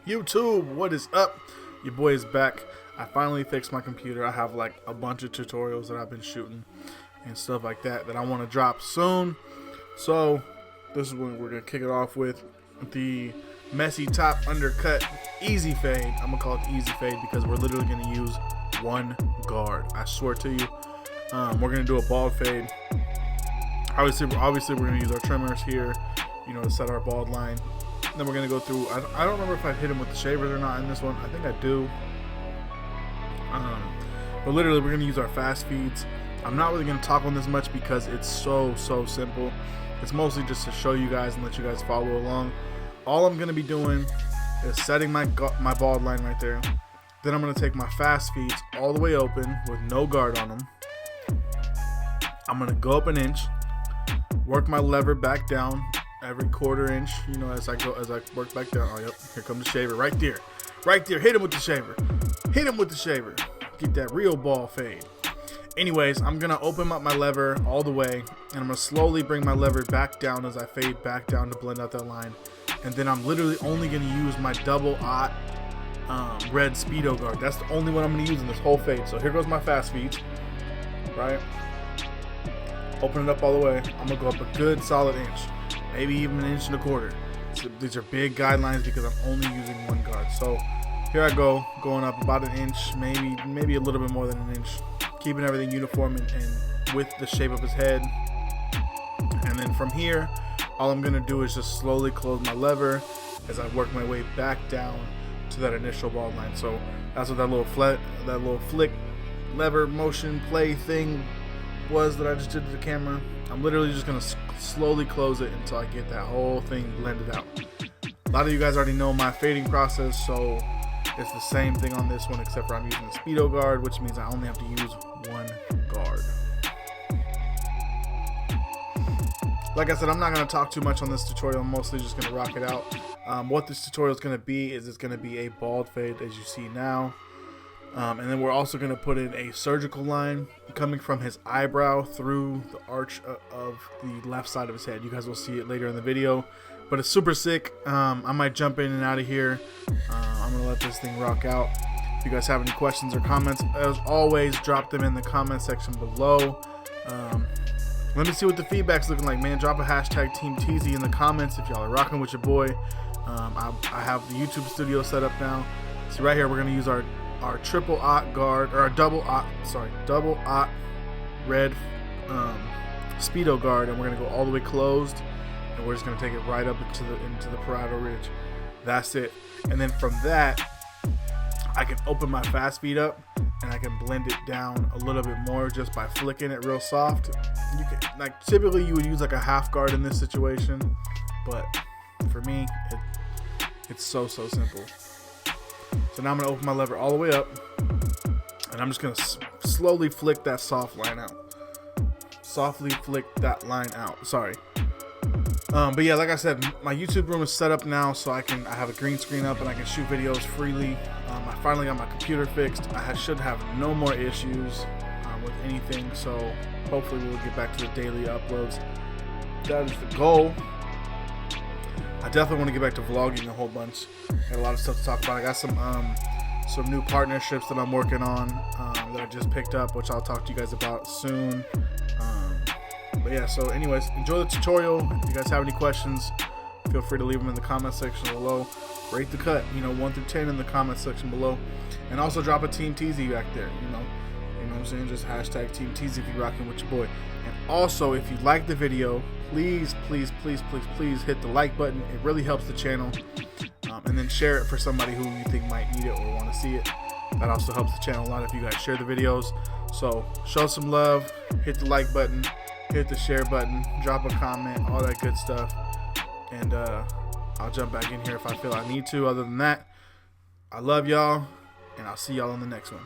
YouTube, what is up? Your boy is back. I finally fixed my computer. I have like a bunch of tutorials that I've been shooting and stuff like that I want to drop soon. So this is when we're gonna kick it off with the messy top undercut easy fade. I'm gonna call it the easy fade because we're literally gonna use one guard. I swear to you. We're gonna do a bald fade. Obviously we're gonna use our trimmers here, you know, to set our bald line. Then we're gonna go through. I don't remember if I hit him with the shavers or not in this one. I think I do. But literally, we're gonna use our fast feeds. I'm not really gonna talk on this much because it's so simple. It's mostly just to show you guys and let you guys follow along. All I'm gonna be doing is setting my bald line right there. Then I'm gonna take my fast feeds all the way open with no guard on them. I'm gonna go up an inch, work my lever back down every quarter inch, you know, as I work back down. Oh, yep, here comes the shaver right there. Hit him with the shaver. Get that real ball fade. Anyways, I'm gonna open up my lever all the way, and I'm gonna slowly bring my lever back down as I fade back down to blend out that line. And then I'm literally only gonna use my double aught red speedo guard. That's the only one I'm gonna use in this whole fade. So here goes my fast feeds, right? Open it up all the way. I'm gonna go up a good solid inch, maybe even an inch and a quarter. So these are big guidelines because I'm only using one guard. So here I go, going up about an inch, maybe a little bit more than an inch, keeping everything uniform and with the shape of his head. And then from here, all I'm gonna do is just slowly close my lever as I work my way back down to that initial bald line. So that's what that little flick lever motion play thing was that I just did to the camera. I'm literally just gonna slowly close it until I get that whole thing blended out. A lot of you guys already know my fading process, so it's the same thing on this one, except for I'm using the speedo guard, which means I only have to use one guard. Like I said, I'm not going to talk too much on this tutorial. I'm mostly just going to rock it out. What this tutorial is going to be is it's going to be a bald fade, as you see now. And then we're also going to put in a surgical line coming from his eyebrow through the arch of the left side of his head. You guys will see it later in the video, but it's super sick. I might jump in and out of here. I'm going to let this thing rock out. If you guys have any questions or comments, as always, drop them in the comment section below. Let me see what the feedback's looking like, man. Drop a hashtag Team Teezy in the comments if y'all are rocking with your boy. I have the YouTube studio set up now. See right here, we're going to use our triple aught guard, or our double aught red speedo guard, and we're going to go all the way closed, and we're just going to take it right up into the parietal ridge. That's it. And then from that, I can open my fast feed up and I can blend it down a little bit more just by flicking it real soft. You can, like, typically you would use like a half guard in this situation, but for me it's so simple. So now I'm gonna open my lever all the way up, and I'm just gonna slowly flick that soft line out. Softly flick that line out. Sorry. But yeah, like I said, my YouTube room is set up now, so I have a green screen up and I can shoot videos freely. I finally got my computer fixed. I should have no more issues with anything, so hopefully we'll get back to the daily uploads. That is the goal. I definitely want to get back to vlogging a whole bunch. Got a lot of stuff to talk about. I got some new partnerships that I'm working on that I just picked up, which I'll talk to you guys about soon. But yeah, so anyways, enjoy the tutorial. If you guys have any questions, feel free to leave them in the comment section below. Rate the cut, 1 through 10 in the comment section below. And also drop a Team Teezy back there, you know what I'm saying? Just hashtag Team Teezy if you're rocking with your boy. And also, if you like the video, please hit the like button. It really helps the channel. And then share it for somebody who you think might need it or want to see it. That also helps the channel a lot if you guys share the videos. So show some love, hit the like button, hit the share button, drop a comment, all that good stuff. And I'll jump back in here if I feel I need to. Other than that, I love y'all, and I'll see y'all in the next one.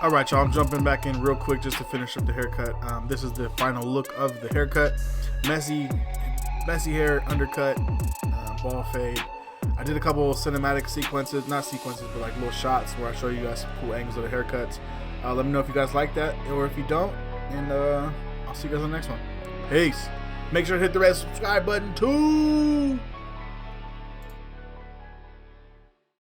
All right, y'all, I'm jumping back in real quick just to finish up the haircut. This is the final look of the haircut. Messy hair, undercut, ball fade. I did a couple of cinematic sequences, not sequences, but like little shots where I show you guys some cool angles of the haircuts. Let me know if you guys like that or if you don't, and I'll see you guys on the next one. Peace. Make sure to hit the red subscribe button too.